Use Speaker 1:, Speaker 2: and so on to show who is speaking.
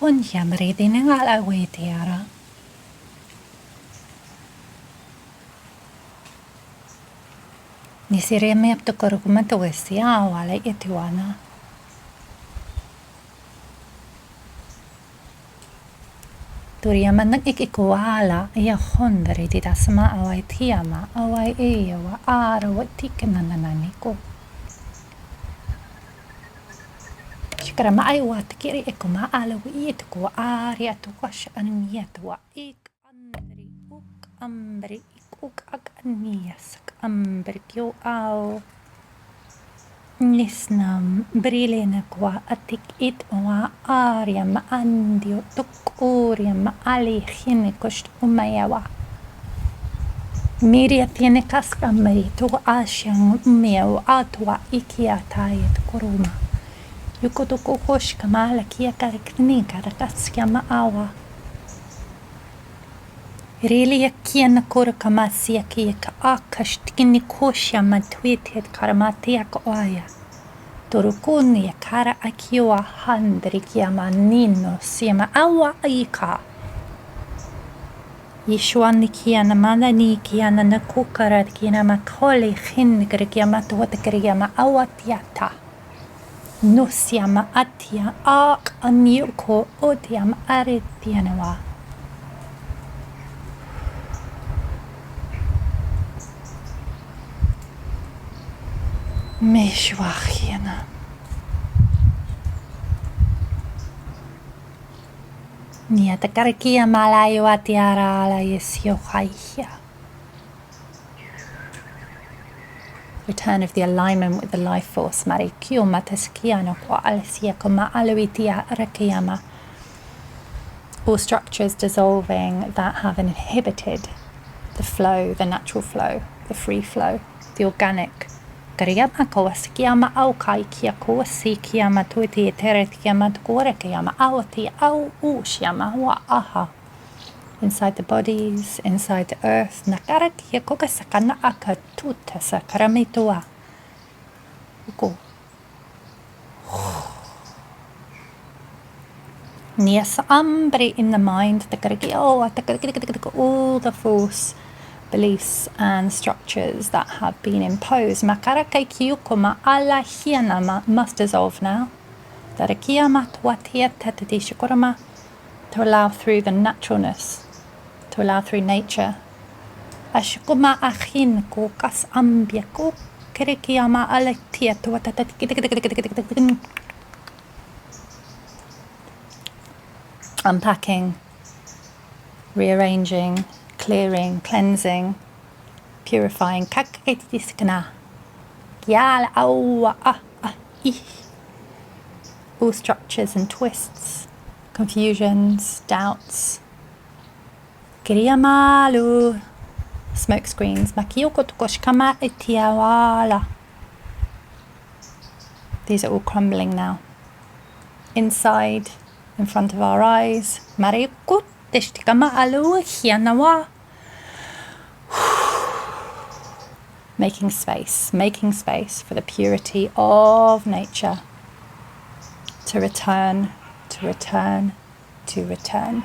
Speaker 1: Kun jamridi ngala wetiara. Nisireme aptokorugumento westia wale etiwana. Turiaman ikikuala ya hondari didasma awai tiama awai ewa ara watikanananiko. Shikarama ai watikiri ekuma ala wiitko ari atuwash aniyatwa ik ambri uk ak aniyasak ambri kyo au nisnam brilina kwa atik it wa aria ma andio tukuria ma ali hine kost umayawa miria tiene kaskamari tu ashan meu atwa ikiatayet kuruma yuko kosh kamala kia karikni karakatskya ma awa Really kiana kora kamasia kia ka akasht kini kosha matwitet karamatia ka oya. Torukuni ya kara akiwa handri kiama nino siama awa aika. Yishwani kiana manani kiana na kukara kiana makole hingri kiama tuwata kiama awa tiata. No siama atia ak anyuko otiama aretianawa. Meshwachiana. Niata karakia malayo atiara ala yesio haia. Return of the alignment with the life force. Mari kyo mataskiano kwa alisia koma aluitia rakiyama. All structures dissolving that have inhibited the flow, the natural flow, the free flow, the organic. Kariama kawasikiama au kaikia kawasikiama tuiti eteretiama tukorekiama awati au ushiama wa aha. Inside the bodies, inside the earth, nakarakia kokasakana akatuta sakaramitua. Uko. Nias ambri in the mind, all the false beliefs and structures that have been imposed. Makarake kiyukuma ala hianama must dissolve now. Tarakia matwatia tatati shukurama to allow through the naturalness, to allow through nature. Ashukuma achin ko kas ambia ko kerekiyama alatia to watatati. Unpacking, rearranging, clearing, cleansing, purifying. All structures and twists, confusions, doubts. Kiriyamalu. Smoke screens. These are all crumbling now. Inside, in front of our eyes. Making space for the purity of nature to return, to return, to return.